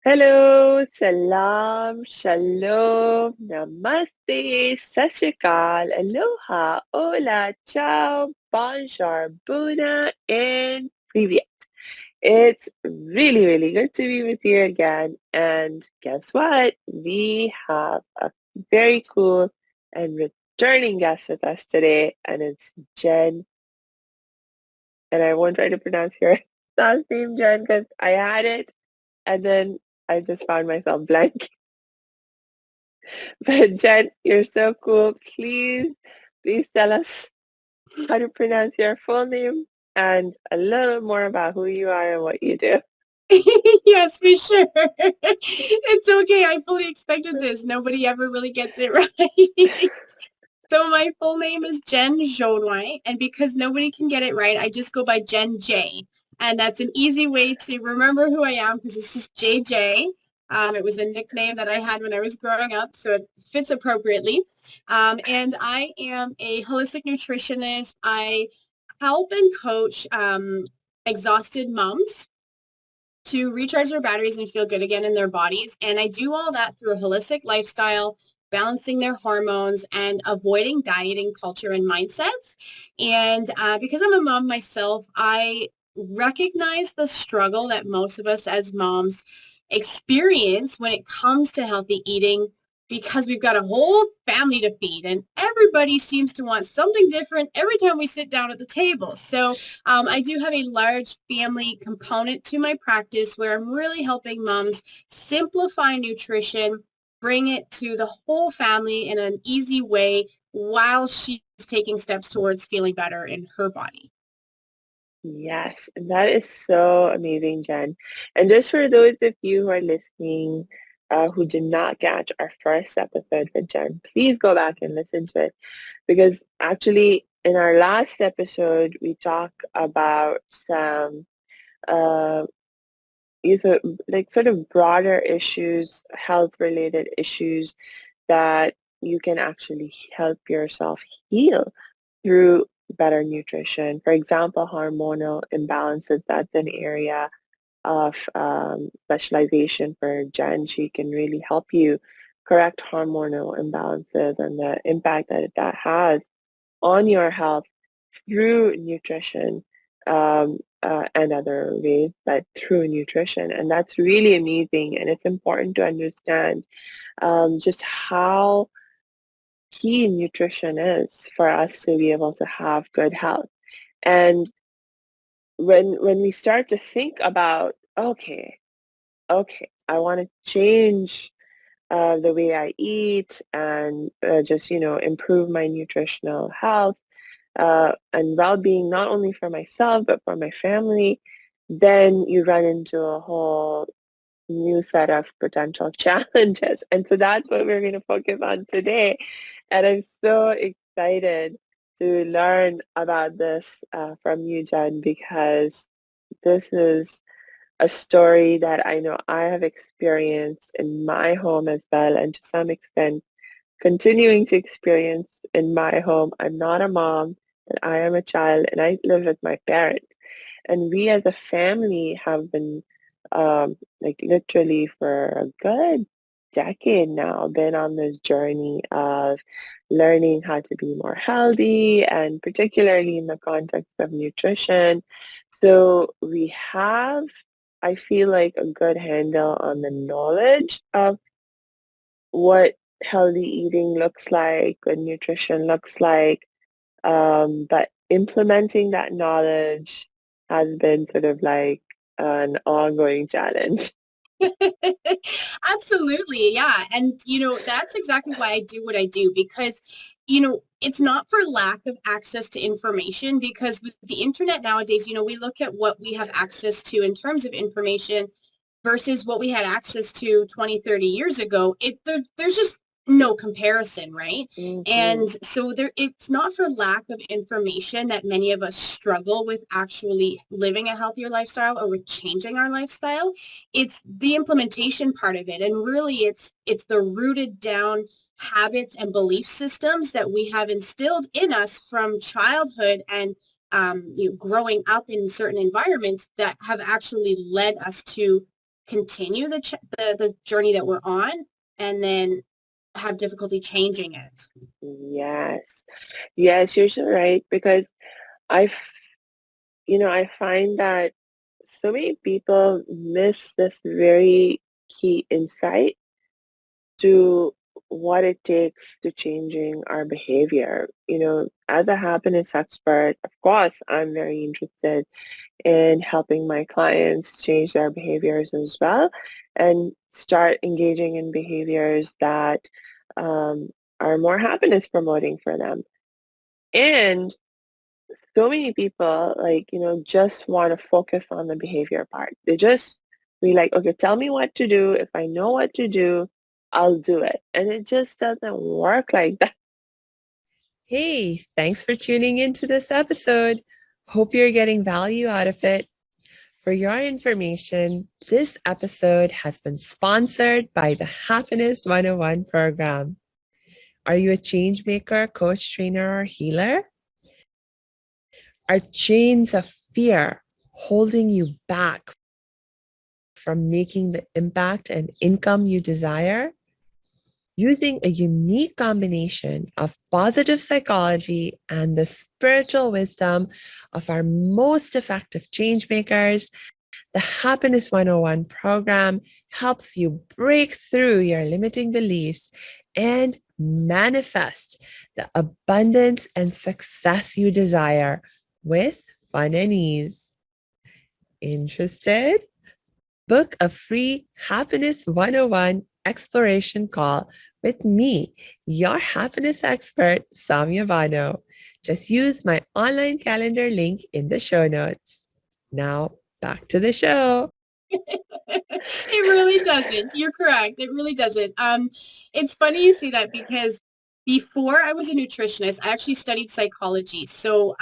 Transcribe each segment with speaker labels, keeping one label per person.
Speaker 1: Hello, salam, shalom, namaste, sat sri akal, aloha, hola, ciao, bonjour, buna, and привет. It's really, really good to be with you again. And guess what? We have a very cool and returning guest with us today, and it's Jen. And I won't try to pronounce your last name, Jen, because I had it, and then I just found myself blank. But Jen, you're so cool. Please tell us how to pronounce your full name and a little more about who you are and what you do.
Speaker 2: Yes, for sure. It's okay. I fully expected this. Nobody ever really gets it right. So my full name is Jenn Jodouin, and because nobody can get it right, I just go by Jenn J. And that's an easy way to remember who I am because it's just JJ. It was a nickname that I had when I was growing up, so it fits appropriately. And I am a holistic nutritionist. I help and coach exhausted moms to recharge their batteries and feel good again in their bodies. And I do all that through a holistic lifestyle, balancing their hormones and avoiding dieting culture and mindsets. And because I'm a mom myself, I recognize the struggle that most of us as moms experience when it comes to healthy eating because we've got a whole family to feed and everybody seems to want something different every time we sit down at the table. So I do have a large family component to my practice where I'm really helping moms simplify nutrition, bring it to the whole family in an easy way while she's taking steps towards feeling better in her body.
Speaker 1: Yes, and that is so amazing, Jen. And just for those of you who are listening, who did not catch our first episode with Jen, please go back and listen to it because actually in our last episode we talk about some uh, either like sort of broader issues, health related issues that you can actually help yourself heal through better nutrition. For example, hormonal imbalances, that's an area of specialization for Jen. She can really help you correct hormonal imbalances and the impact that that has on your health through nutrition and other ways, but through nutrition. And that's really amazing. And it's important to understand just how key nutrition is for us to be able to have good health. And when we start to think about, okay, I want to change the way I eat and just, improve my nutritional health and well-being, not only for myself, but for my family, then you run into a whole new set of potential challenges. And so that's what we're going to focus on today. And I'm so excited to learn about this from you, Jen, because this is a story that I know I have experienced in my home as well, and to some extent, continuing to experience in my home. I'm not a mom, but I am a child, and I live with my parents. And we as a family have been like literally for a good decade now been on this journey of learning how to be more healthy and particularly in the context of nutrition. So we have, I feel like, a good handle on the knowledge of what healthy eating looks like, good nutrition looks like, but implementing that knowledge has been sort of like an ongoing challenge.
Speaker 2: Absolutely. Yeah. And, that's exactly why I do what I do because, it's not for lack of access to information because with the internet nowadays, we look at what we have access to in terms of information versus what we had access to 20, 30 years ago. There's just no comparison, right?
Speaker 1: Hmm.
Speaker 2: And so it's not for lack of information that many of us struggle with actually living a healthier lifestyle or with changing our lifestyle. It's the implementation part of it. And really it's the rooted down habits and belief systems that we have instilled in us from childhood and growing up in certain environments that have actually led us to continue the journey that we're on and then have difficulty changing it.
Speaker 1: Yes. Yes, you're so right. Because I've, I find that so many people miss this very key insight to what it takes to changing our behavior. As a happiness expert, of course, I'm very interested in helping my clients change their behaviors as well and start engaging in behaviors that um, are more happiness promoting for them. And so many people, like, just want to focus on the behavior part. They just be like, okay, tell me what to do. If I know what to do, I'll do it. And it just doesn't work like that.
Speaker 3: Hey, thanks for tuning into this episode. Hope you're getting value out of it. For your information, this episode has been sponsored by the Happiness 101 program. Are you a change maker, coach, trainer, or healer? Are chains of fear holding you back from making the impact and income you desire? Using a unique combination of positive psychology and the spiritual wisdom of our most effective change makers, the Happiness 101 program helps you break through your limiting beliefs and manifest the abundance and success you desire with fun and ease. Interested? Book a free Happiness 101 exploration call with me, your happiness expert, Samia Bano. Just use my online calendar link in the show notes. Now, back to the show.
Speaker 2: It really doesn't. You're correct. It really doesn't. It's funny you say that because before I was a nutritionist, I actually studied psychology. So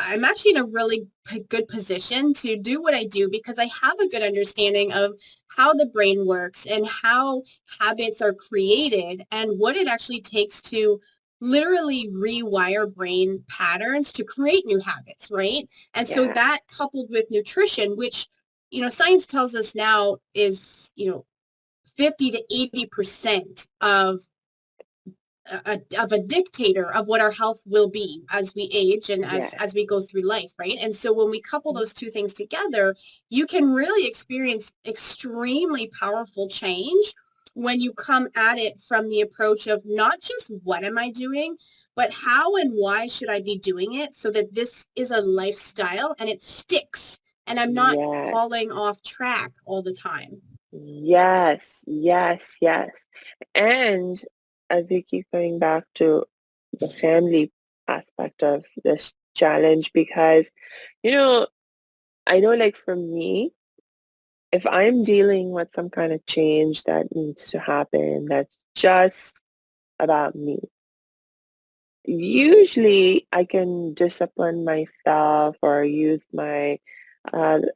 Speaker 2: I'm actually in a really good position to do what I do because I have a good understanding of how the brain works and how habits are created and what it actually takes to literally rewire brain patterns to create new habits, right? And so
Speaker 1: Yeah,
Speaker 2: that coupled with nutrition, which science tells us now is, 50 to 80% of a dictator of what our health will be as we age and as
Speaker 1: yeah,
Speaker 2: as we go through life, right? And so when we couple those two things together, you can really experience extremely powerful change when you come at it from the approach of not just what am I doing, but how and why should I be doing it so that this is a lifestyle and it sticks and I'm not
Speaker 1: yeah.
Speaker 2: falling off track all the time.
Speaker 1: Yes, yes, yes. And as we keep going back to the family aspect of this challenge, because, you know, I know like for me, if I'm dealing with some kind of change that needs to happen, that's just about me. Usually I can discipline myself or use my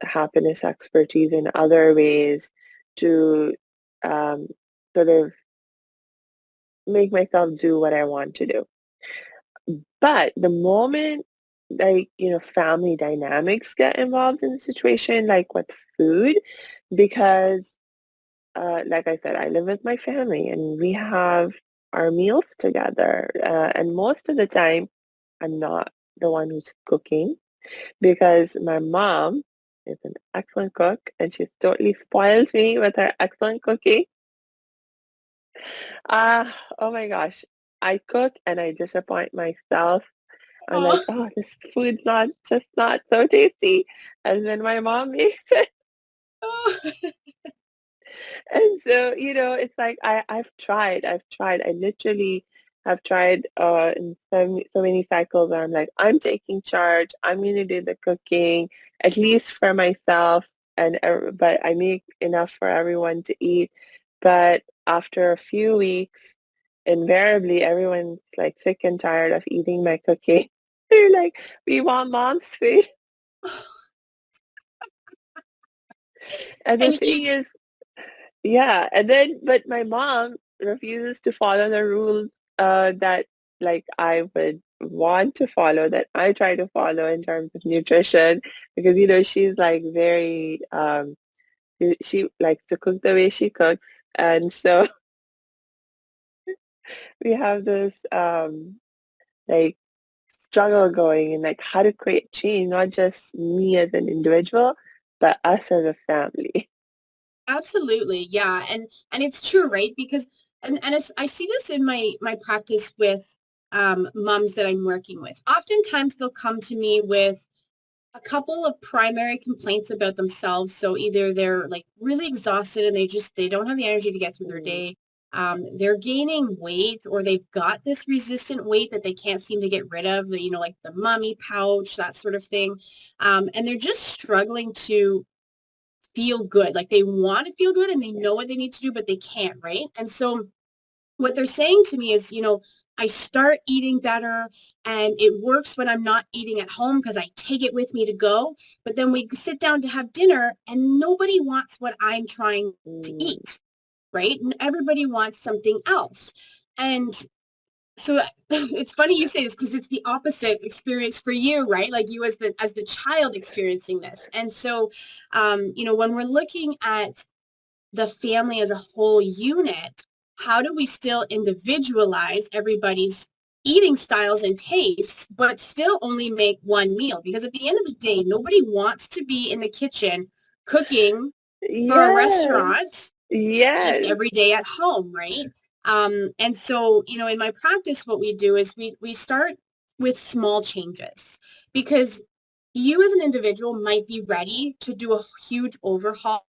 Speaker 1: happiness expertise in other ways to um, sort of make myself do what I want to do. But the moment like, family dynamics get involved in the situation, like with food, because like I said, I live with my family and we have our meals together. And most of the time, I'm not the one who's cooking because my mom is an excellent cook and she's totally spoiled me with her excellent cooking. Oh my gosh. I cook and I disappoint myself. I'm like,
Speaker 2: Oh,
Speaker 1: oh, this food's not so tasty as when my mom makes it.
Speaker 2: oh.
Speaker 1: And so, it's like I've tried. I literally have tried in so many cycles where I'm like, I'm taking charge. I'm gonna do the cooking, at least for myself, but I make enough for everyone to eat. But after a few weeks, invariably everyone's like sick and tired of eating my cooking. They're like, we want mom's food. And the
Speaker 2: And you,
Speaker 1: thing is, yeah, and then but my mom refuses to follow the rules that like I would want to follow, that I try to follow in terms of nutrition, because she's like very She likes to cook the way she cooks. And so we have this like struggle going and like how to create change, not just me as an individual, but us as a family.
Speaker 2: Absolutely. Yeah. And it's true, right? Because and I see this in my practice with moms that I'm working with. Oftentimes they'll come to me with a couple of primary complaints about themselves. So either they're like really exhausted and they don't have the energy to get through their
Speaker 1: Mm,
Speaker 2: day. They're gaining weight, or they've got this resistant weight that they can't seem to get rid of, like the mummy pouch, that sort of thing. And they're just struggling to feel good. Like they want to feel good and they
Speaker 1: yeah.
Speaker 2: know what they need to do, but they can't, right? And so what they're saying to me is, I start eating better and it works when I'm not eating at home because I take it with me to go. But then we sit down to have dinner and nobody wants what I'm trying to
Speaker 1: Mm,
Speaker 2: eat, right? And everybody wants something else. And so it's funny you say this because it's the opposite experience for you, right? Like you as the child experiencing this. And so, when we're looking at the family as a whole unit, how do we still individualize everybody's eating styles and tastes, but still only make one meal? Because at the end of the day, nobody wants to be in the kitchen cooking for a
Speaker 1: yes,
Speaker 2: restaurant just
Speaker 1: yes.
Speaker 2: every day at home, right? And so, in my practice, what we do is we start with small changes, because you as an individual might be ready to do a huge overhaul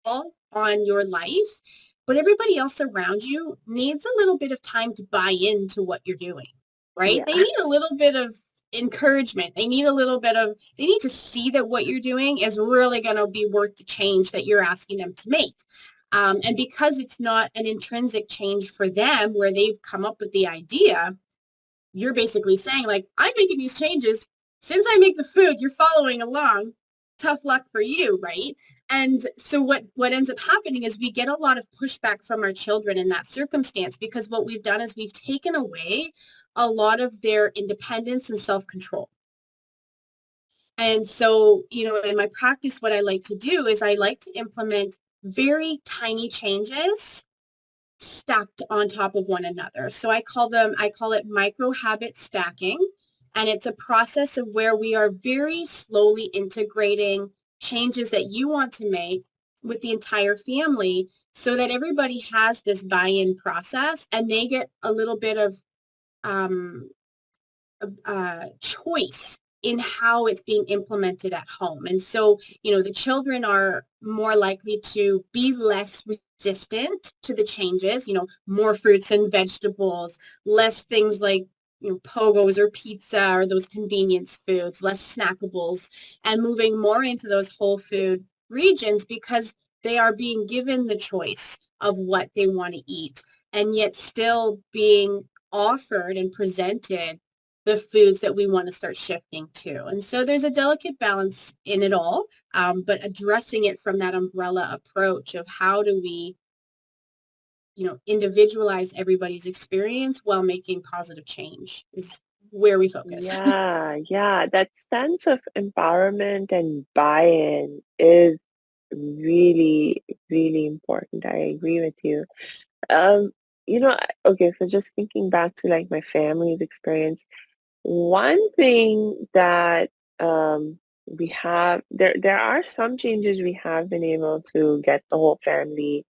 Speaker 2: on your life, but everybody else around you needs a little bit of time to buy into what you're doing, right? They
Speaker 1: Yeah.
Speaker 2: need a little bit of encouragement. They need they need to see that what you're doing is really going to be worth the change that you're asking them to make. And because it's not an intrinsic change for them where they've come up with the idea, you're basically saying, like, I'm making these changes. Since I make the food, you're following along. Tough luck for you, right? And so what ends up happening is we get a lot of pushback from our children in that circumstance, because what we've done is we've taken away a lot of their independence and self-control. And so, in my practice, what I like to do is I like to implement very tiny changes stacked on top of one another. So I call it micro habit stacking. And it's a process of where we are very slowly integrating changes that you want to make with the entire family, so that everybody has this buy-in process and they get a little bit of um, choice in how it's being implemented at home. And so, the children are more likely to be less resistant to the changes, more fruits and vegetables, less things like, pogos or pizza or those convenience foods, less snackables, and moving more into those whole food regions, because they are being given the choice of what they want to eat, and yet still being offered and presented the foods that we want to start shifting to. And so there's a delicate balance in it all, but addressing it from that umbrella approach of how do we, individualize everybody's experience while making positive change is where we focus.
Speaker 1: Yeah, yeah. That sense of empowerment and buy-in is really, really important. I agree with you. Um, okay, so just thinking back to like my family's experience, one thing that we have there are some changes we have been able to get the whole family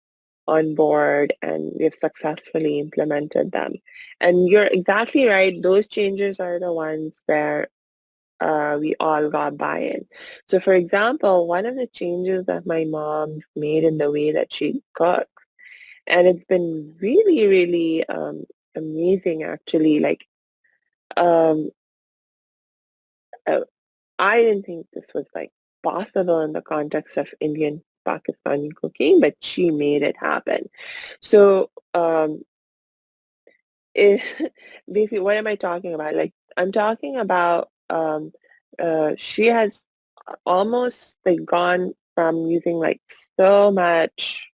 Speaker 1: on board and we've successfully implemented them. And you're exactly right, those changes are the ones where we all got buy-in. So for example, one of the changes that my mom made in the way that she cooks, and it's been really, really amazing actually, like um, uh, I didn't think this was like possible in the context of Indian Pakistani cooking, but she made it happen. So it, basically, what am I talking about? Like I'm talking about she has almost like gone from using like so much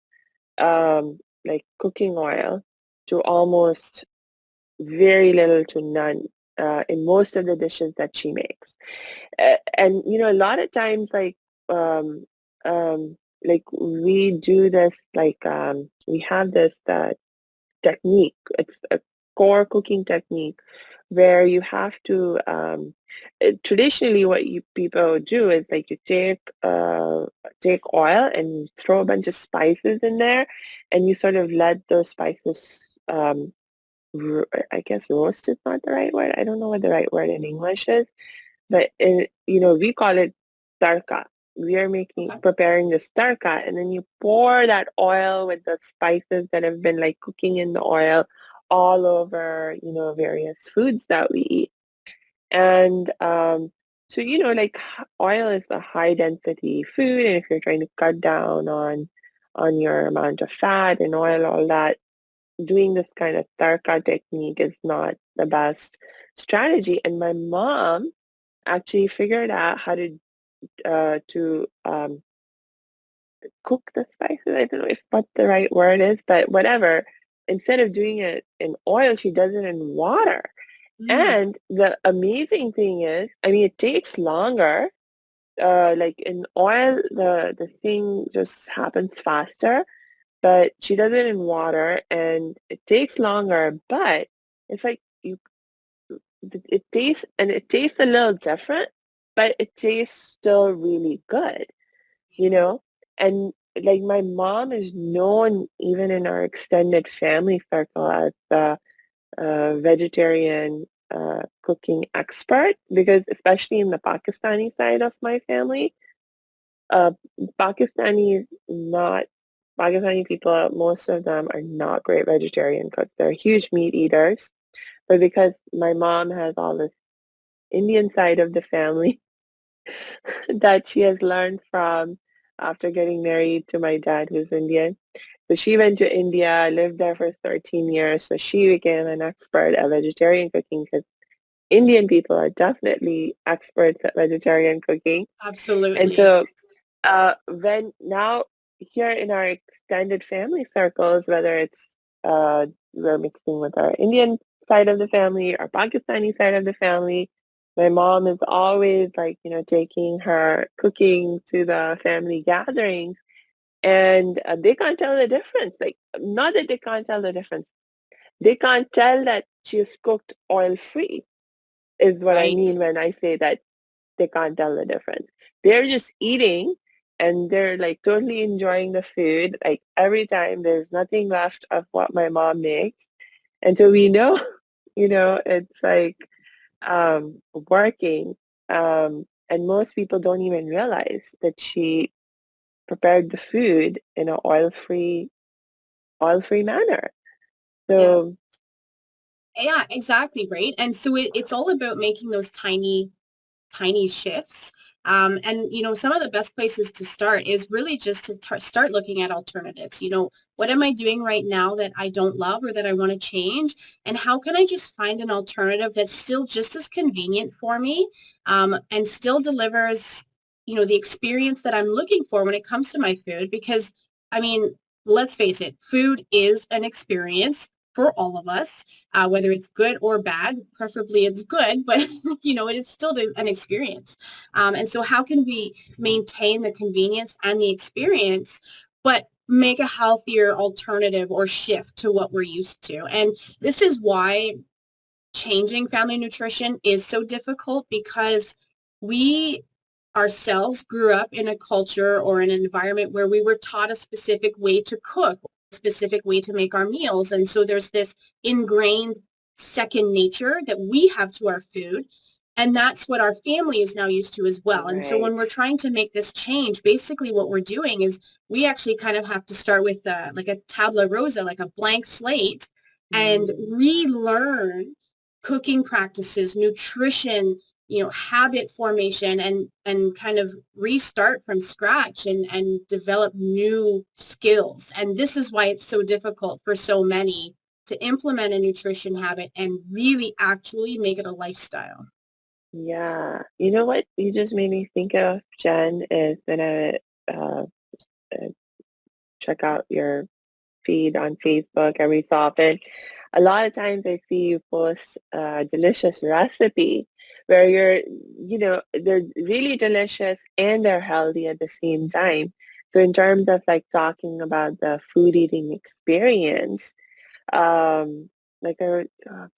Speaker 1: like cooking oil to almost very little to none in most of the dishes that she makes. And a lot of times like um, like we do this, like we have this technique. It's a core cooking technique where you have to traditionally what you people do is like you take oil and you throw a bunch of spices in there, and you sort of let those spices I guess roast is not the right word. I don't know what the right word in English is, but we call it tarka. We are
Speaker 2: Okay.
Speaker 1: preparing this tarka, and then you pour that oil with the spices that have been like cooking in the oil all over, various foods that we eat. And so, like oil is a high density food, and if you're trying to cut down on your amount of fat and oil, all that, doing this kind of tarka technique is not the best strategy. And my mom actually figured out how to cook the spices. I don't know if what the right word is, but whatever. Instead of doing it in oil, she does it in water.
Speaker 2: Mm.
Speaker 1: And the amazing thing is, I mean, it takes longer. Like in oil, the thing just happens faster, but she does it in water, and it takes longer. But it's like it tastes a little different, but it tastes still really good, you know? And like my mom is known even in our extended family circle as the vegetarian cooking expert, because especially in the Pakistani side of my family, uh, Pakistani not Pakistani people, most of them are not great vegetarian cooks. They're huge meat eaters. But because my mom has all this Indian side of the family that she has learned from after getting married to my dad, who's Indian. So she went to India, lived there for 13 years. So she became an expert at vegetarian cooking, because Indian people are definitely experts at vegetarian cooking. And
Speaker 2: Absolutely.
Speaker 1: so when now here in our extended family circles, whether it's we're mixing with our Indian side of the family or Pakistani side of the family, my mom is always like, taking her cooking to the family gatherings, and they can't tell the difference. Like, not that they can't tell the difference. They can't tell that she is cooked oil free, is what I
Speaker 2: Right.
Speaker 1: mean when I say that they can't tell the difference. They're just eating, and they're like totally enjoying the food. Like every time there's nothing left of what my mom makes. And so we know, it's like working. And most people don't even realize that she prepared the food in an oil-free manner.
Speaker 2: Yeah.
Speaker 1: So
Speaker 2: Yeah, exactly, right. And so it's all about making those tiny shifts. And some of the best places to start is really just to start looking at alternatives. What am I doing right now that I don't love or that I want to change? And how can I just find an alternative that's still just as convenient for me, and still delivers, the experience that I'm looking for when it comes to my food? Because, I mean, let's face it, food is an experience for all of us, whether it's good or bad. Preferably it's good, but it is still an experience. And so how can we maintain the convenience and the experience, but make a healthier alternative or shift to what we're used to? And this is why changing family nutrition is so difficult, because we ourselves grew up in a culture or an environment where we were taught a specific way to cook, a specific way to make our meals. And so there's this ingrained second nature that we have to our food. And that's what our family is now used to as well. And so when
Speaker 1: right.
Speaker 2: we're trying to make this change, basically what we're doing is we actually kind of have to start with like a tabla rasa, like a blank slate, and
Speaker 1: Mm.
Speaker 2: relearn cooking practices, nutrition, habit formation, and kind of restart from scratch and develop new skills. And this is why it's so difficult for so many to implement a nutrition habit and really actually make it a lifestyle.
Speaker 1: Yeah. You know what you just made me think of, Jen, is that uh, check out your feed on Facebook every so often. A lot of times I see you post a delicious recipe where they're really delicious and they're healthy at the same time. So in terms of like talking about the food eating experience, like oh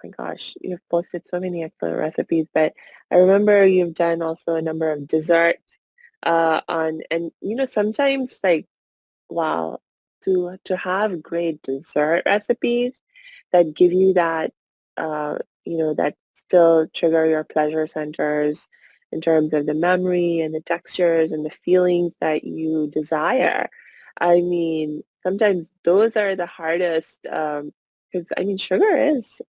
Speaker 1: my gosh, you've posted so many excellent recipes, but I remember you've done also a number of desserts and sometimes like wow, to have great dessert recipes that give you that that still trigger your pleasure centers in terms of the memory and the textures and the feelings that you desire. I mean, sometimes those are the hardest because I mean sugar is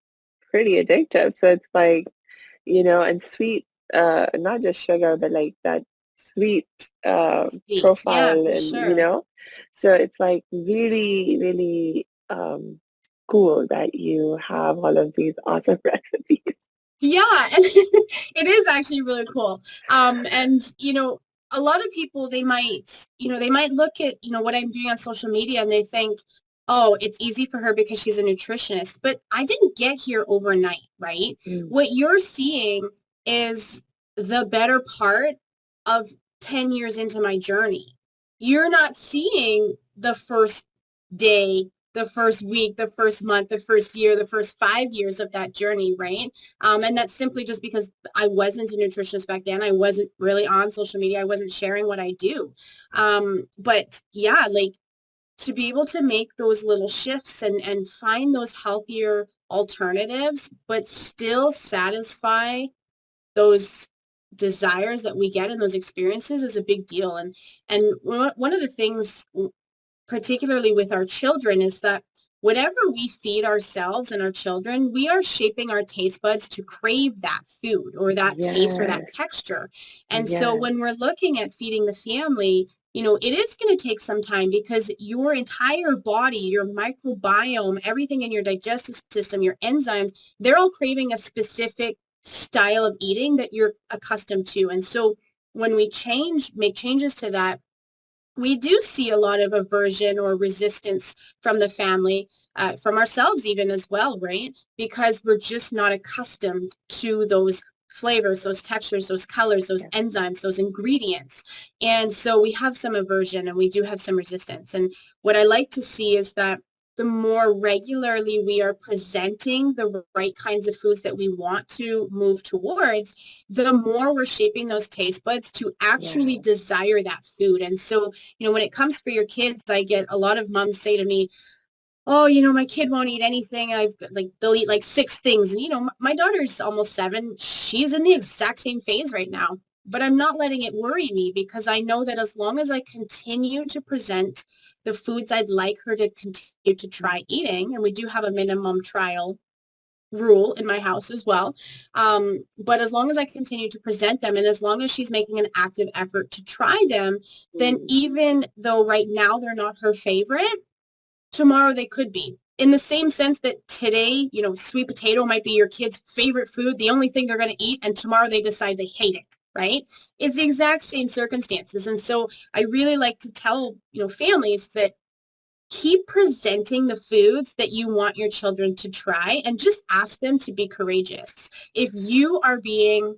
Speaker 1: pretty addictive. So it's like, and sweet, not just sugar, but like that sweet
Speaker 2: Sweet. Yeah,
Speaker 1: profile
Speaker 2: for
Speaker 1: and
Speaker 2: sure.
Speaker 1: so it's like really, really cool that you have all of these awesome recipes.
Speaker 2: Yeah, and it is actually really cool. And a lot of people they might look at, what I'm doing on social media and they think, oh, it's easy for her because she's a nutritionist. But I didn't get here overnight, right?
Speaker 1: Mm,
Speaker 2: What you're seeing is the better part of 10 years into my journey. You're not seeing the first day, the first week, the first month, the first year, the first 5 years of that journey, right? And that's simply just because I wasn't a nutritionist back then. I wasn't really on social media. I wasn't sharing what I do. But yeah, like to be able to make those little shifts and find those healthier alternatives, but still satisfy those desires that we get in those experiences is a big deal. And one of the things particularly with our children, is that whatever we feed ourselves and our children, we are shaping our taste buds to crave that food or that taste or that
Speaker 1: yes,
Speaker 2: texture. And so
Speaker 1: yes,
Speaker 2: when we're looking at feeding the family, it is going to take some time because your entire body, your microbiome, everything in your digestive system, your enzymes, they're all craving a specific style of eating that you're accustomed to. And so when we make changes to that, we do see a lot of aversion or resistance from the family, from ourselves even as well, right? Because we're just not accustomed to those flavors, those textures, those colors, those
Speaker 1: yes,
Speaker 2: enzymes, those ingredients. And so we have some aversion and we do have some resistance. And what I like to see is that the more regularly we are presenting the right kinds of foods that we want to move towards, the more we're shaping those taste buds to actually
Speaker 1: yes.
Speaker 2: desire that food. And so when it comes for your kids, I get a lot of moms say to me, oh, my kid won't eat anything. They'll eat like six things. And, my daughter's almost 7. She's in the exact same phase right now. But I'm not letting it worry me because I know that as long as I continue to present the foods I'd like her to continue to try eating, and we do have a minimum trial rule in my house as well. But as long as I continue to present them and as long as she's making an active effort to try them, then
Speaker 1: Mm,
Speaker 2: even though right now they're not her favorite, tomorrow they could be. In the same sense that today, sweet potato might be your kid's favorite food, the only thing they're going to eat, and tomorrow they decide they hate it, right? It's the exact same circumstances. And so I really like to tell, families that keep presenting the foods that you want your children to try and just ask them to be courageous. If you are being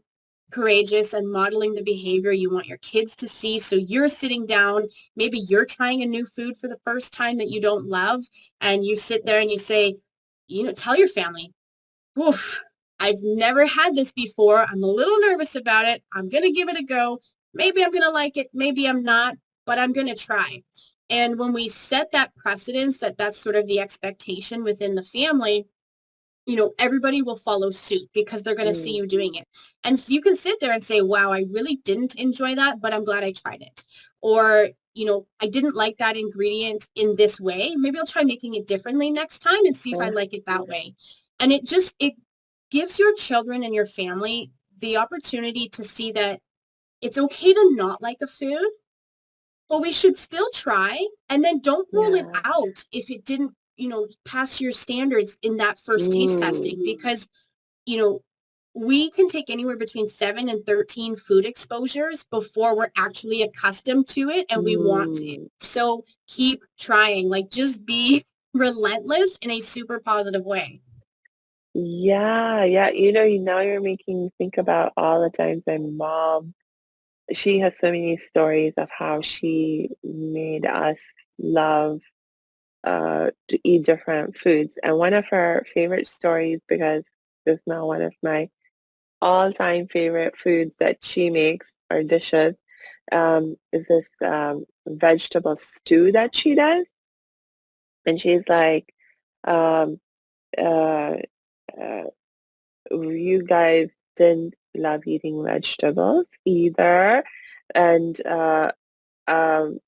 Speaker 2: courageous and modeling the behavior you want your kids to see, so you're sitting down, maybe you're trying a new food for the first time that you don't love, and you sit there and you say, tell your family, oof, I've never had this before. I'm a little nervous about it. I'm going to give it a go. Maybe I'm going to like it. Maybe I'm not, but I'm going to try. And when we set that precedence, that's sort of the expectation within the family, everybody will follow suit because they're going to see
Speaker 1: mm,
Speaker 2: you doing it. And so you can sit there and say, wow, I really didn't enjoy that, but I'm glad I tried it. Or, I didn't like that ingredient in this way. Maybe I'll try making it differently next time and see if I
Speaker 1: uh,
Speaker 2: like it that way. And it gives your children and your family the opportunity to see that it's okay to not like a food, but we should still try, and then don't rule it
Speaker 1: yes.
Speaker 2: out if it didn't, pass your standards in that first taste testing,
Speaker 1: Mm,
Speaker 2: because, you know, we can take anywhere between 7 and 13 food exposures before we're actually accustomed to it and we want it.
Speaker 1: mm.
Speaker 2: So keep trying, like just be relentless in a super positive way.
Speaker 1: Yeah, yeah. Now you're making me think about all the times my mom she has so many stories of how she made us love to eat different foods. And one of her favorite stories, because it's now one of my all-time favorite foods that she makes or dishes, is this vegetable stew that she does. And she's like, um, uh, uh, you guys didn't love eating vegetables either. And um,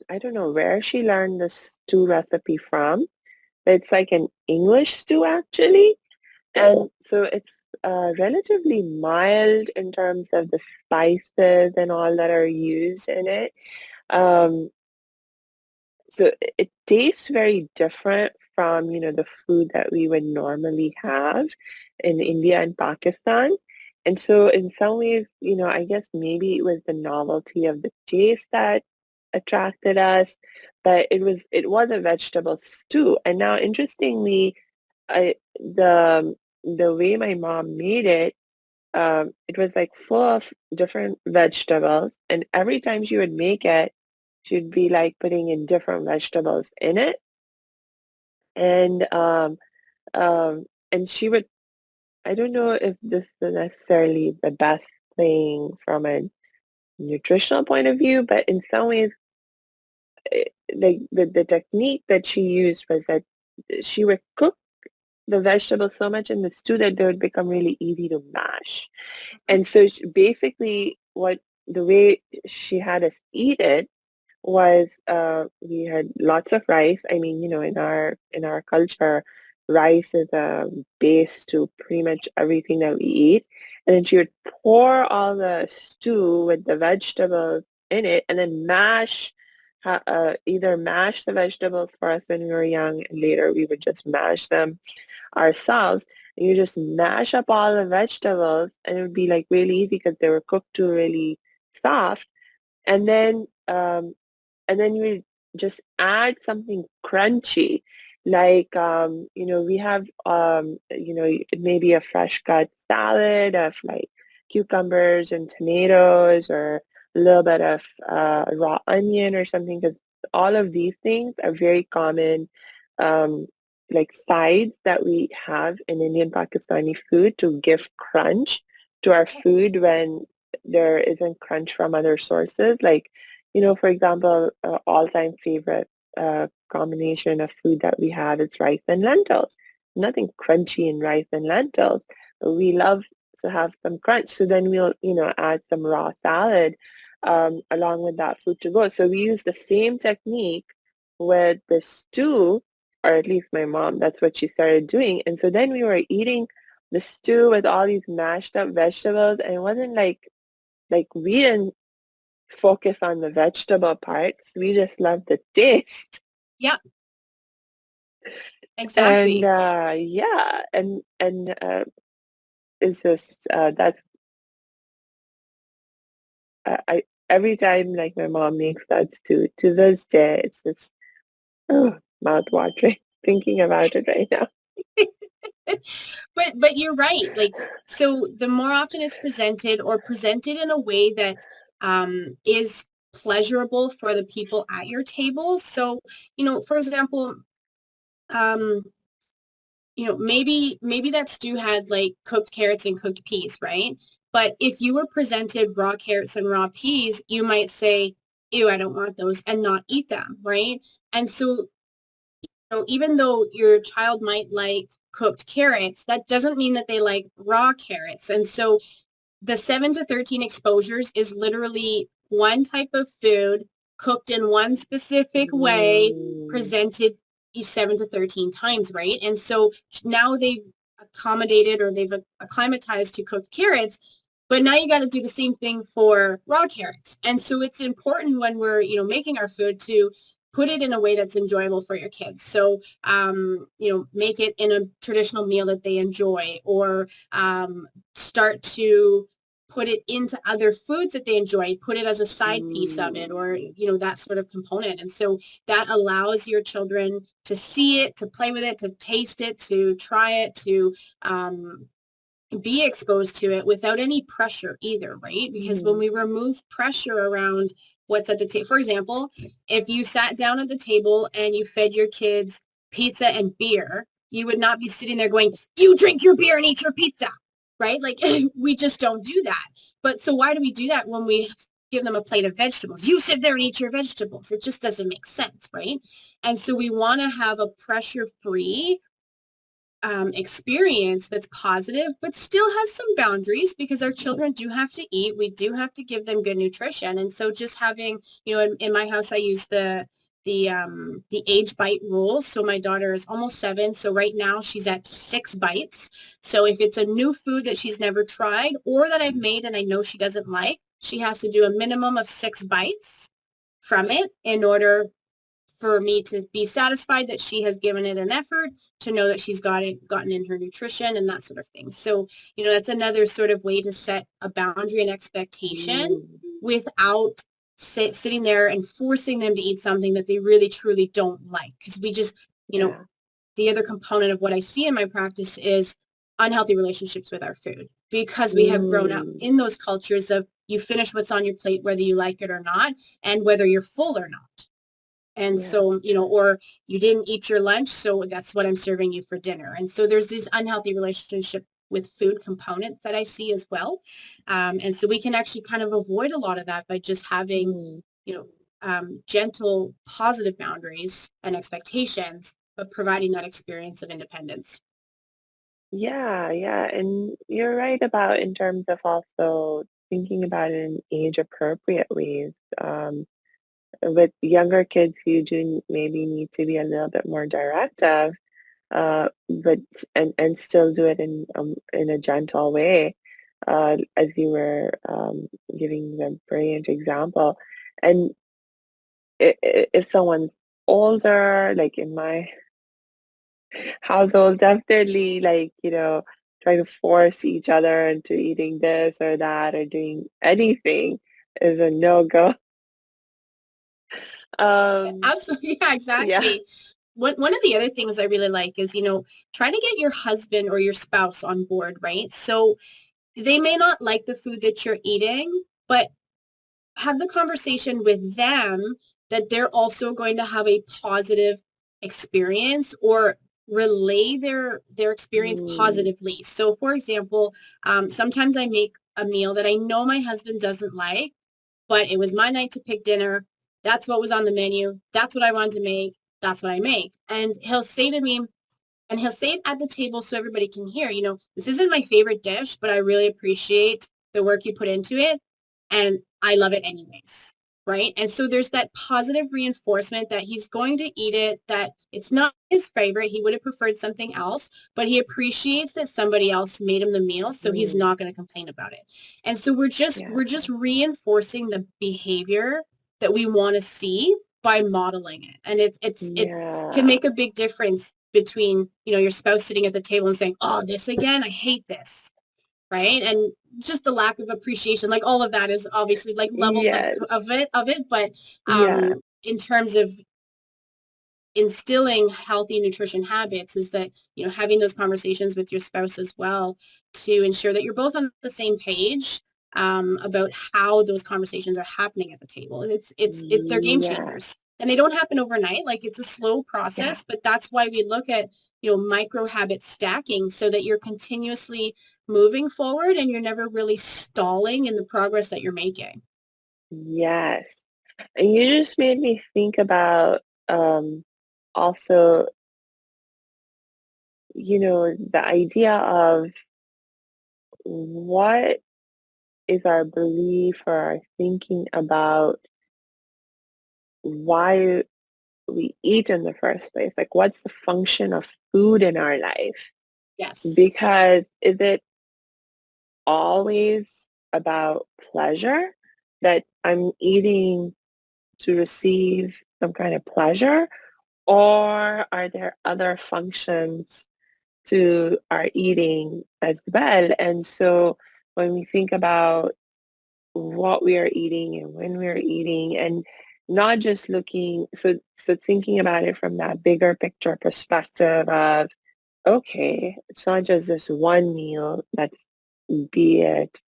Speaker 1: I don't know where she learned this stew recipe from. It's like an English stew actually. And so it's relatively mild in terms of the spices and all that are used in it. Um, so it tastes very different from, the food that we would normally have in India and Pakistan. And so in some ways, I guess maybe it was the novelty of the taste that attracted us, but it was a vegetable stew. And now interestingly, I the way my mom made it, it was like full of different vegetables, and every time she would make it, she'd be like putting in different vegetables in it, and um, and she would. I don't know if this is necessarily the best thing from a nutritional point of view, but in some ways, the technique that she used was that she would cook the vegetables so much in the stew that they would become really easy to mash. And so basically what the way she had us eat it was we had lots of rice. I mean, in our culture, rice is a base to pretty much everything that we eat. And then she would pour all the stew with the vegetables in it and then either mash the vegetables for us when we were young, and later we would just mash them ourselves. And you just mash up all the vegetables and it would be like really easy because they were cooked to really soft. And then you just add something crunchy, like we have maybe a fresh cut salad of like cucumbers and tomatoes, or a little bit of raw onion or something, because all of these things are very common, um, like sides that we have in Indian Pakistani food to give crunch to our food when there isn't crunch from other sources. Like, for example, all-time favorite combination of food that we have is rice and lentils. Nothing crunchy in rice and lentils, but we love to have some crunch. So then we'll, add some raw salad along with that food to go. So we use the same technique with the stew, or at least my mom, that's what she started doing. And so then we were eating the stew with all these mashed up vegetables, and it wasn't like we didn't focus on the vegetable parts. We just love the taste.
Speaker 2: Yeah,
Speaker 1: And
Speaker 2: exactly.
Speaker 1: yeah, and it's just that's I every time like my mom makes that stew, to this day, it's just mouth watering thinking about it right now.
Speaker 2: But you're right. Like, so the more often it's presented, or presented in a way that is pleasurable for the people at your table. So, for example, um, maybe that stew had like cooked carrots and cooked peas, right? But if you were presented raw carrots and raw peas, you might say, ew, I don't want those, and not eat them, right? And so, even though your child might like cooked carrots, that doesn't mean that they like raw carrots. And so the 7 to 13 exposures is literally one type of food cooked in one specific way,
Speaker 1: Mm,
Speaker 2: presented each 7 to 13 times, right? And so now they've accommodated, or they've acclimatized to cooked carrots, but now you got to do the same thing for raw carrots. And so it's important when we're, making our food, to put it in a way that's enjoyable for your kids. So, make it in a traditional meal that they enjoy, or start to put it into other foods that they enjoy, put it as a side piece of it, or,
Speaker 1: mm,
Speaker 2: that sort of component. And so that allows your children to see it, to play with it, to taste it, to try it, to, be exposed to it without any pressure either, right? Because when we remove pressure around what's at the table, for example, if you sat down at the table and you fed your kids pizza and beer, you would not be sitting there going, you drink your beer and eat your pizza, right? Like we just don't do that. But so why do we do that when we give them a plate of vegetables? You sit there and eat your vegetables. It just doesn't make sense, right? And so we want to have a pressure-free experience that's positive, but still has some boundaries, because our children do have to eat. We do have to give them good nutrition. And so just having, in my house, I use the age bite rule. So my daughter is almost 7. So right now she's at 6 bites. So if it's a new food that she's never tried or that I've made and I know she doesn't like, she has to do a minimum of 6 bites from it in order for me to be satisfied that she has given it an effort, to know that she's gotten in her nutrition and that sort of thing. So, that's another sort of way to set a boundary and expectation without sitting there and forcing them to eat something that they really, truly don't like. Because we just, the other component of what I see in my practice is unhealthy relationships with our food, because we have grown up in those cultures of you finish what's on your plate, whether you like it or not, and whether you're full or not. And so, or you didn't eat your lunch, so that's what I'm serving you for dinner. And so there's this unhealthy relationship with food components that I see as well. And so we can actually kind of avoid a lot of that by just having, gentle, positive boundaries and expectations, but providing that experience of independence.
Speaker 1: Yeah, yeah. And you're right about in terms of also thinking about it in age appropriate ways. With younger kids, you do maybe need to be a little bit more directive, but and still do it in a gentle way, as you were giving the brilliant example. And if someone's older, like in my household, definitely trying to force each other into eating this or that or doing anything is a no-go.
Speaker 2: Absolutely. Yeah,
Speaker 1: Yeah.
Speaker 2: exactly. One of the other things I really like is, try to get your husband or your spouse on board, right? So they may not like the food that you're eating, but have the conversation with them that they're also going to have a positive experience, or relay their experience positively. So for example, sometimes I make a meal that I know my husband doesn't like, but it was my night to pick dinner. That's what was on the menu. That's what I wanted to make. That's what I make. And he'll say to me, and he'll say it at the table so everybody can hear, this isn't my favorite dish, but I really appreciate the work you put into it. And I love it anyways. Right. And so there's that positive reinforcement that he's going to eat it, that it's not his favorite. He would have preferred something else, but he appreciates that somebody else made him the meal. So he's not going to complain about it. And so we're just reinforcing the behavior that we want to see by modeling it. And it can make a big difference between, your spouse sitting at the table and saying, oh, this again, I hate this. Right. And just the lack of appreciation, like all of that is obviously like levels of it. But in terms of instilling healthy nutrition habits, is that, having those conversations with your spouse as well, to ensure that you're both on the same page about how those conversations are happening at the table. They're game changers, and they don't happen overnight. Like, it's a slow process, but that's why we look at, micro habit stacking, so that you're continuously moving forward and you're never really stalling in the progress that you're making.
Speaker 1: Yes. And you just made me think about also, the idea of what is our belief or our thinking about why we eat in the first place. Like, what's the function of food in our life?
Speaker 2: Yes.
Speaker 1: Because is it always about pleasure, that I'm eating to receive some kind of pleasure, or are there other functions to our eating as well? And so when we think about what we are eating and when we are eating, and not just looking, so thinking about it from that bigger picture perspective of, okay, it's not just this one meal that's be it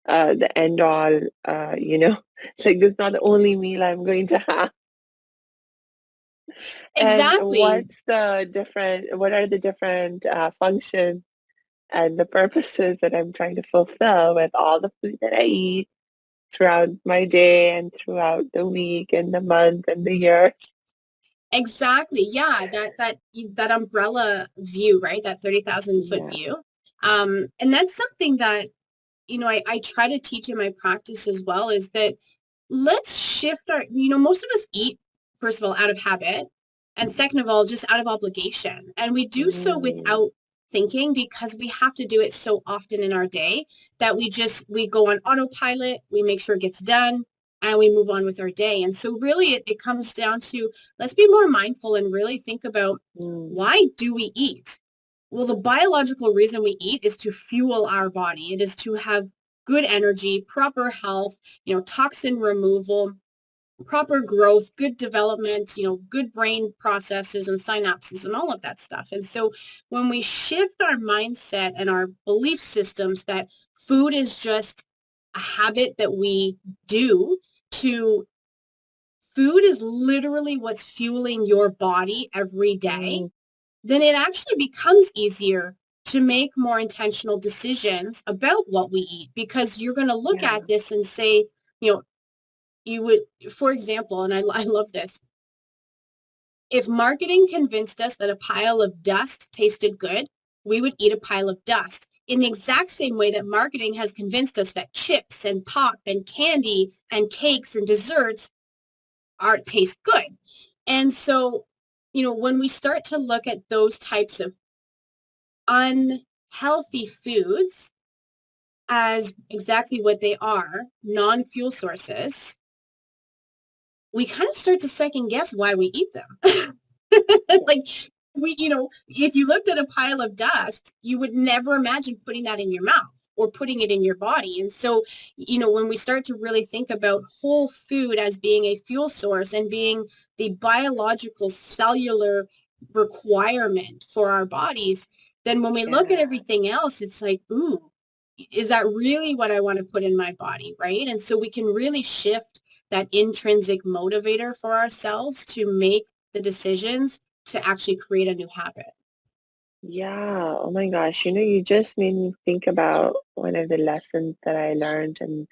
Speaker 1: the end all, it's like this is not the only meal I'm going to have. And
Speaker 2: Exactly.
Speaker 1: what are the different functions and the purposes that I'm trying to fulfill with all the food that I eat throughout my day and throughout the week and the month and the year.
Speaker 2: Exactly. Yeah, that umbrella view, right? That 30,000-foot
Speaker 1: Yeah.
Speaker 2: view. And that's something that, I try to teach in my practice as well, is that let's shift most of us eat, first of all, out of habit, and second of all, just out of obligation. And we do so
Speaker 1: Mm,
Speaker 2: without thinking because we have to do it so often in our day that we go on autopilot, we make sure it gets done, and we move on with our day. And so really it comes down to, let's be more mindful and really think about,
Speaker 1: mm,
Speaker 2: why do we eat? Well, the biological reason we eat is to fuel our body. It is to have good energy, proper health, toxin removal, proper growth, good development, good brain processes and synapses and all of that stuff. And so when we shift our mindset and our belief systems that food is just a habit that we do, to food is literally what's fueling your body every day,
Speaker 1: mm,
Speaker 2: then it actually becomes easier to make more intentional decisions about what we eat, because you're going to look
Speaker 1: yeah.
Speaker 2: at this and say, you know, you would, for example, and I love this, if marketing convinced us that a pile of dust tasted good, we would eat a pile of dust. In the exact same way that marketing has convinced us that chips and pop and candy and cakes and desserts taste good. And so, when we start to look at those types of unhealthy foods as exactly what they are, non-fuel sources, we kind of start to second guess why we eat them. Like, if you looked at a pile of dust, you would never imagine putting that in your mouth or putting it in your body. And so, when we start to really think about whole food as being a fuel source and being the biological cellular requirement for our bodies, then when we look at
Speaker 1: Yeah.
Speaker 2: everything else, it's like, ooh, is that really what I want to put in my body, right? And so we can really shift that intrinsic motivator for ourselves to make the decisions to actually create a new habit.
Speaker 1: Yeah. Oh my gosh. You just made me think about one of the lessons that I learned in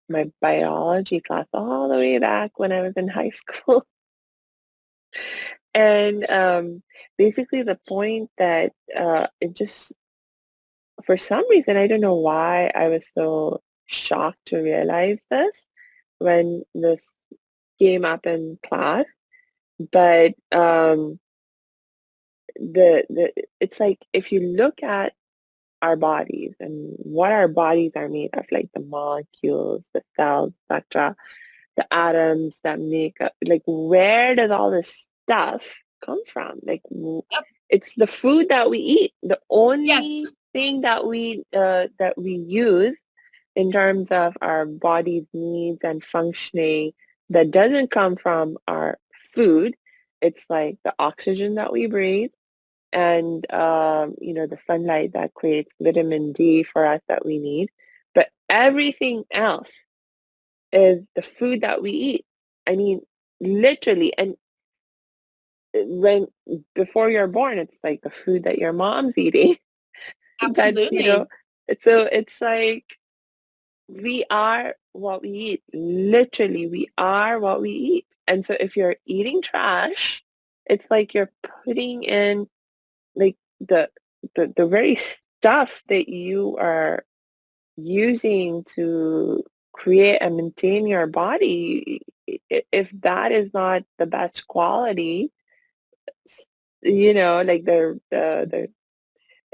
Speaker 1: my biology class all the way back when I was in high school. And basically the point that it just, for some reason, I don't know why I was so shocked to realize this when this came up in class, but the it's like if you look at our bodies and what our bodies are made of, like the molecules, the cells, etc., the atoms that make up, like where does all this stuff come from? Like
Speaker 2: Yep.
Speaker 1: it's the food that we eat. The
Speaker 2: Yes,
Speaker 1: only thing that we use in terms of our body's needs and functioning that doesn't come from our food, it's like the oxygen that we breathe and the sunlight that creates vitamin D for us that we need. But everything else is the food that we eat. I mean, literally. And when before you're born, it's like the food that your mom's eating. That
Speaker 2: absolutely.
Speaker 1: so it's like we are what we eat. Literally, we are what we eat. And so if you're eating trash, it's like you're putting in like the very stuff that you are using to create and maintain your body. If that is not the best quality, like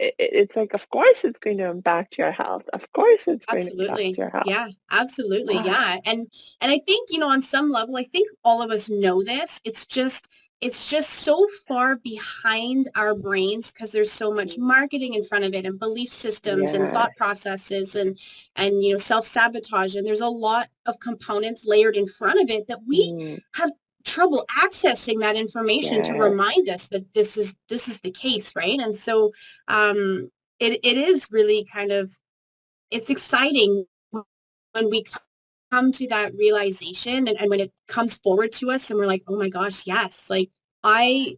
Speaker 1: it's like, of course it's going to impact your health. Of course it's going to impact
Speaker 2: Absolutely.
Speaker 1: your health.
Speaker 2: Yeah, absolutely.
Speaker 1: Ah,
Speaker 2: Yeah. And I think, on some level, I think all of us know this. It's just so far behind our brains because there's so much marketing in front of it and belief systems and
Speaker 1: yeah.
Speaker 2: thought processes and self-sabotage. And there's a lot of components layered in front of it that we
Speaker 1: Mm,
Speaker 2: have trouble accessing that information to
Speaker 1: yes.
Speaker 2: remind us that this is the case, right? And so it is really kind of it's exciting when we come to that realization, and when it comes forward to us and we're like, oh my gosh, yes, like I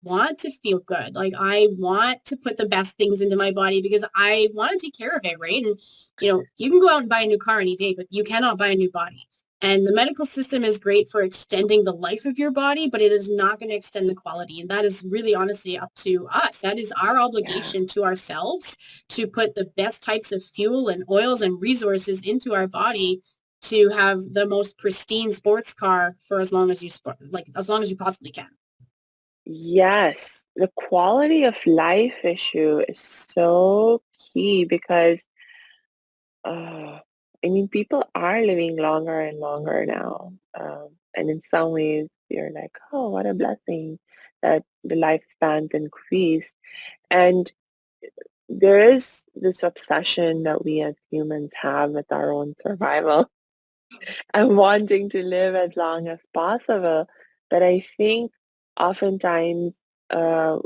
Speaker 2: want to feel good. Like I want to put the best things into my body because I want to take care of it, right? And you can go out and buy a new car any day, but you cannot buy a new body. And the medical system is great for extending the life of your body, but it is not going to extend the quality. And that is really honestly up to us. That is our
Speaker 1: Yeah.
Speaker 2: obligation to ourselves to put the best types of fuel and oils and resources into our body to have the most pristine sports car for as long as as long as you possibly can.
Speaker 1: Yes, the quality of life issue is so key because, uh, I mean, people are living longer and longer now. And in some ways, you're like, oh, what a blessing that the lifespan's increased. And there is this obsession that we as humans have with our own survival and wanting to live as long as possible. But I think oftentimes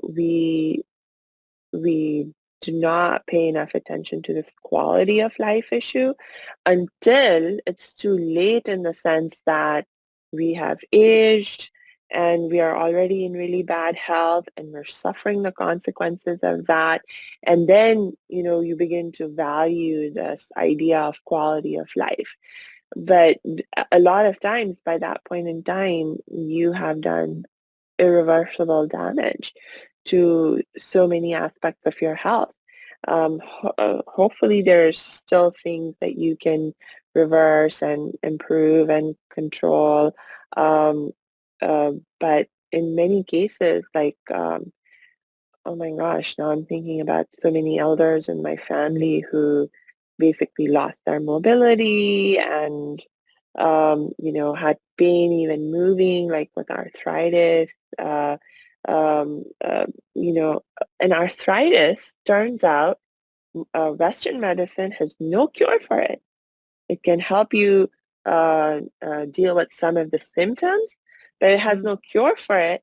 Speaker 1: we do not pay enough attention to this quality of life issue until it's too late, in the sense that we have aged and we are already in really bad health and we're suffering the consequences of that. And then, you begin to value this idea of quality of life. But a lot of times by that point in time, you have done irreversible damage to so many aspects of your health. Hopefully there's still things that you can reverse and improve and control. Um, but in many cases, like, oh my gosh, now I'm thinking about so many elders in my family who basically lost their mobility and, had pain even moving, like with arthritis. Um, uh, you know, and arthritis, turns out, Western medicine has no cure for it. It can help you deal with some of the symptoms, but it has no cure for it.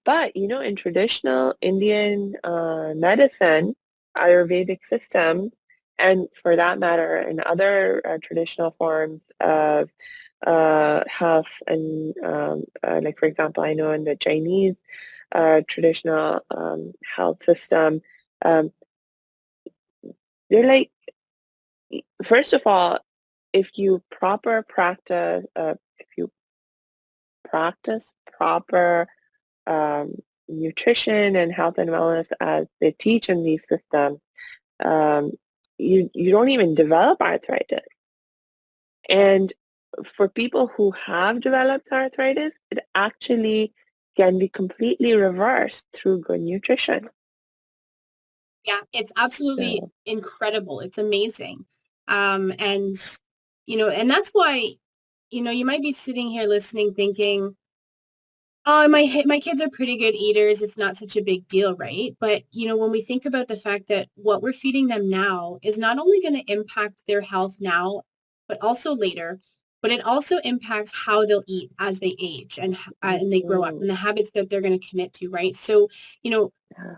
Speaker 1: But, in traditional Indian medicine, Ayurvedic system, and for that matter, in other traditional forms of health, and like, for example, I know in the Chinese traditional health system, um, they're like, first of all, if you practice proper nutrition and health and wellness as they teach in these systems, um, you don't even develop arthritis. And for people who have developed arthritis, it actually can be completely reversed through good nutrition.
Speaker 2: Yeah, it's absolutely
Speaker 1: So,
Speaker 2: incredible. It's amazing. And and that's why, you might be sitting here listening thinking, oh, my kids are pretty good eaters. It's not such a big deal, right? But, when we think about the fact that what we're feeding them now is not only going to impact their health now, but also later, but it also impacts how they'll eat as they age and they grow up,
Speaker 1: mhm,
Speaker 2: and the habits that they're going to commit to, right? So, you know,
Speaker 1: yeah,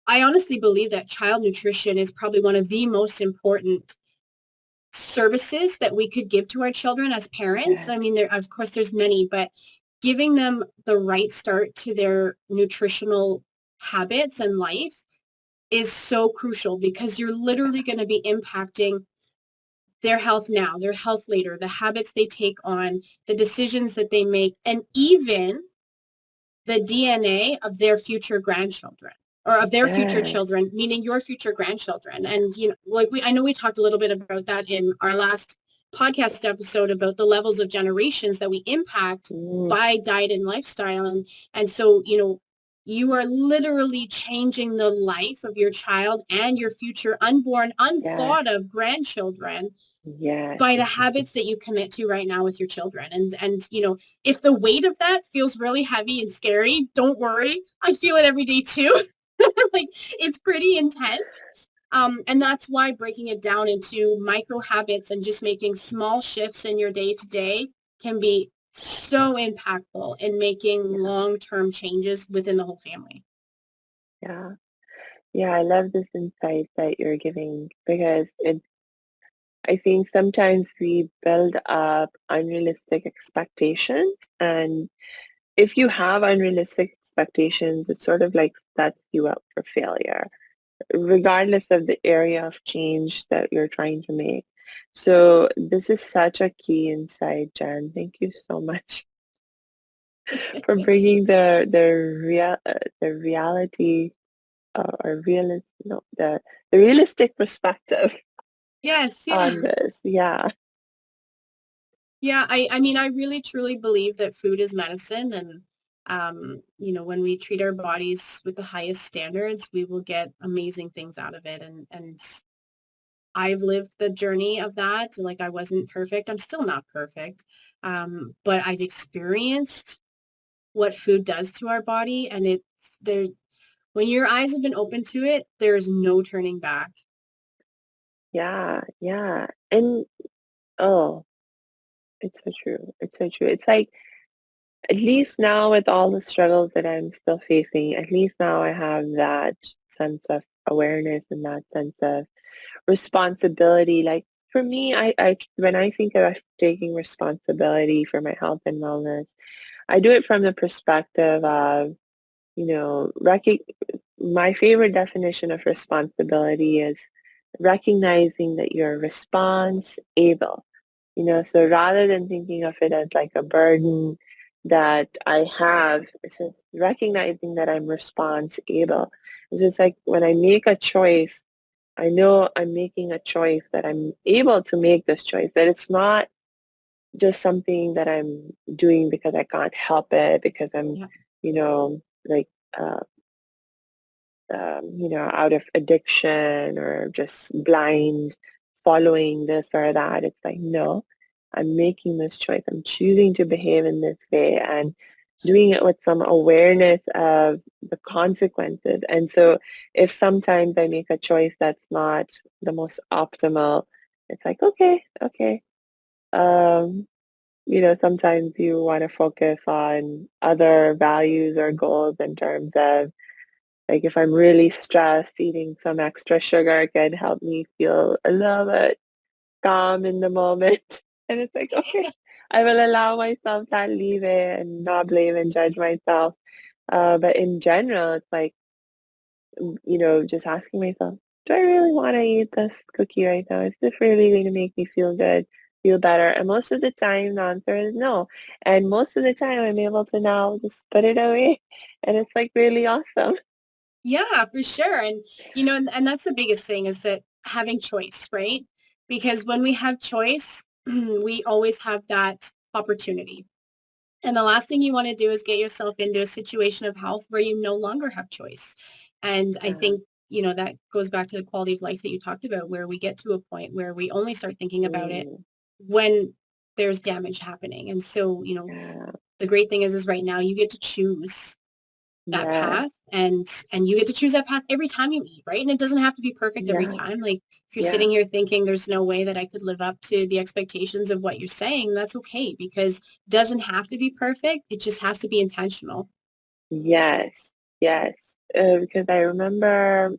Speaker 2: I honestly believe that child nutrition is probably one of the most important services that we could give to our children as parents.
Speaker 1: yeah,
Speaker 2: I mean, of course, there's many, but giving them the right start to their nutritional habits and life is so crucial, because you're literally going to be impacting their health now, their health later, the habits they take on, the decisions that they make, and even the DNA of their future grandchildren, or of their future
Speaker 1: yes,
Speaker 2: children, meaning your future grandchildren. And, like I know we talked a little bit about that in our last podcast episode about the levels of generations that we impact
Speaker 1: mm,
Speaker 2: by diet and lifestyle. And so, you are literally changing the life of your child and your future unborn,
Speaker 1: yes,
Speaker 2: unthought of grandchildren
Speaker 1: yes,
Speaker 2: by the habits that you commit to right now with your children. And if the weight of that feels really heavy and scary, don't worry. I feel it every day too. Like, it's pretty intense. And that's why breaking it down into micro habits and just making small shifts in your day to day can be so impactful in making
Speaker 1: yeah,
Speaker 2: long-term changes within the whole family.
Speaker 1: yeah. Yeah, I love this insight that you're giving because I think sometimes we build up unrealistic expectations, and if you have unrealistic expectations, it sort of like sets you up for failure, regardless of the area of change that you're trying to make. So this is such a key insight, Jen. Thank you so much for bringing the reality or realist no the realistic perspective
Speaker 2: Yes, yeah.
Speaker 1: on this. Yeah,
Speaker 2: Yeah, I mean, I really truly believe that food is medicine, and when we treat our bodies with the highest standards, we will get amazing things out of it. And I've lived the journey of that. Like, I wasn't perfect. I'm still not perfect. But I've experienced what food does to our body, and it's there when your eyes have been open to it, there's no turning back.
Speaker 1: yeah. And oh, it's so true. It's so true. It's like at least now with all the struggles that I'm still facing, at least now I have that sense of awareness and that sense of responsibility. Like for me, I when I think of taking responsibility for my health and wellness, I do it from the perspective of, you know, my favorite definition of responsibility is recognizing that you're response able. So rather than thinking of it as like a burden that I have, it's just recognizing that I'm response able. It's just like when I make a choice, I know I'm making a choice, that I'm able to make this choice, that it's not just something that I'm doing because I can't help it, because I'm,
Speaker 2: Yeah.
Speaker 1: like, uh, out of addiction or just blind following this or that. It's like, no, I'm making this choice. I'm choosing to behave in this way and doing it with some awareness of the consequences. And so if sometimes I make a choice that's not the most optimal, it's like, okay. Sometimes you want to focus on other values or goals in terms of, like, if I'm really stressed, eating some extra sugar can help me feel a little bit calm in the moment. And it's like, okay, I will allow myself that leeway and not blame and judge myself. But in general, it's like, just asking myself, do I really want to eat this cookie right now? Is this really going to make me feel good, feel better? And most of the time, the answer is no. And most of the time, I'm able to now just put it away. And it's like really awesome.
Speaker 2: Yeah, for sure. And and that's the biggest thing, is that having choice, right? Because when we have choice, we always have that opportunity. And the last thing you want to do is get yourself into a situation of health where you no longer have choice. And I
Speaker 1: Yeah.
Speaker 2: think, that goes back to the quality of life that you talked about, where we get to a point where we only start thinking about it
Speaker 1: Mm,
Speaker 2: when there's damage happening. And so,
Speaker 1: yeah.
Speaker 2: the great thing is right now you get to choose that
Speaker 1: Yes.
Speaker 2: path, and you get to choose that path every time you eat, right? And it doesn't have to be perfect every
Speaker 1: Yeah.
Speaker 2: time. Like, if you're
Speaker 1: Yeah.
Speaker 2: sitting here thinking there's no way that I could live up to the expectations of what you're saying, that's okay, because it doesn't have to be perfect. It just has to be intentional.
Speaker 1: Yes. Yes. Because I remember,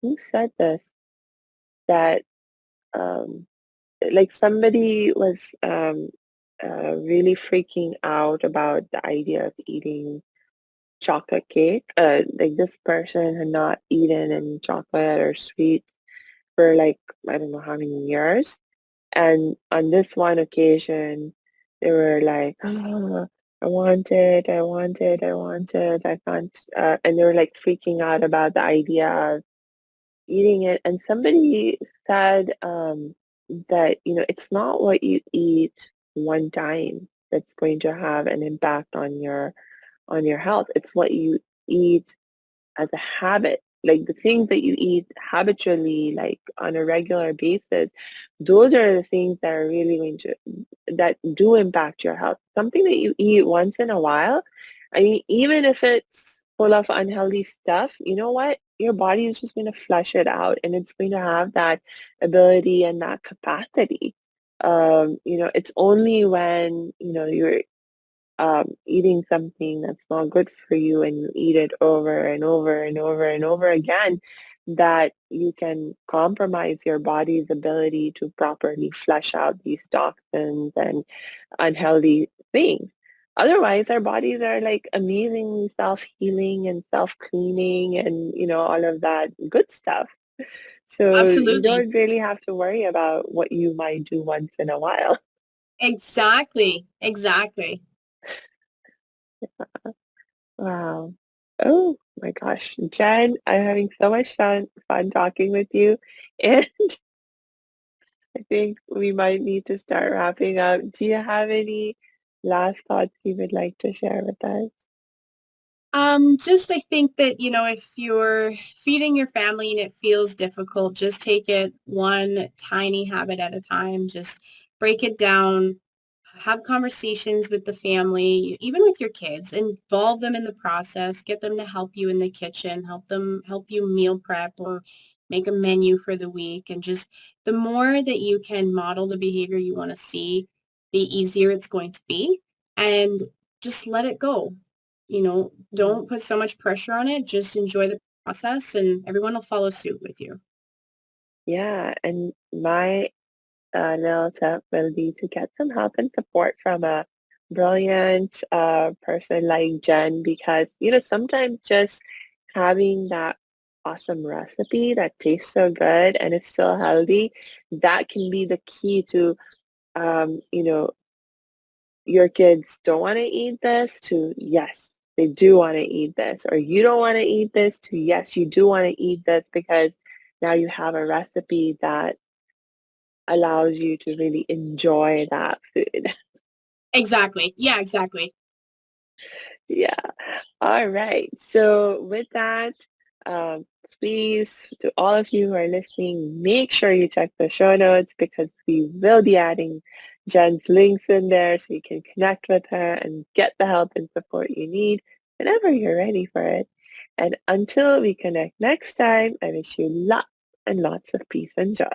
Speaker 1: who said this? That, um, like, somebody was really freaking out about the idea of eating chocolate cake. Like, this person had not eaten any chocolate or sweets for, like, I don't know how many years. And on this one occasion, they were like, oh, I want it, I want it, I want it, I can't. And they were like freaking out about the idea of eating it. And somebody said, that, it's not what you eat one time that's going to have an impact on your health. It's what you eat as a habit. Like the things that you eat habitually, like on a regular basis, those are the things that are really that do impact your health. Something that you eat once in a while, I mean, even if it's full of unhealthy stuff, you know what? Your body is just going to flush it out, and it's going to have that ability and that capacity. It's only when, you're eating something that's not good for you and you eat it over and over and over and over again, that you can compromise your body's ability to properly flush out these toxins and unhealthy things. Otherwise, our bodies are like amazingly self-healing and self-cleaning and, all of that good stuff. So you
Speaker 2: Absolutely.
Speaker 1: don't really have to worry about what you might do once in a while.
Speaker 2: Exactly. Exactly.
Speaker 1: Wow. Oh my gosh. Jen, I'm having so much fun talking with you. And I think we might need to start wrapping up. Do you have any last thoughts you would like to share with us?
Speaker 2: Just I think that, if you're feeding your family and it feels difficult, just take it one tiny habit at a time. Just break it down, have conversations with the family, even with your kids, involve them in the process, get them to help you in the kitchen, help you meal prep or make a menu for the week. And just the more that you can model the behavior you want to see, the easier it's going to be. And just let it go. Don't put so much pressure on it. Just enjoy the process and everyone will follow suit with you.
Speaker 1: Yeah, and my little tip will be to get some help and support from a brilliant person like Jen because, sometimes just having that awesome recipe that tastes so good and it's still healthy, that can be the key to, um, you know, your kids don't want to eat this to yes, they do want to eat this, or you don't want to eat this to yes, you do want to eat this because now you have a recipe that allows you to really enjoy that food.
Speaker 2: Exactly. Yeah, exactly.
Speaker 1: Yeah. All right. So with that, um, please, to all of you who are listening, make sure you check the show notes because we will be adding Jen's links in there so you can connect with her and get the help and support you need whenever you're ready for it. And until we connect next time, I wish you lots and lots of peace and joy.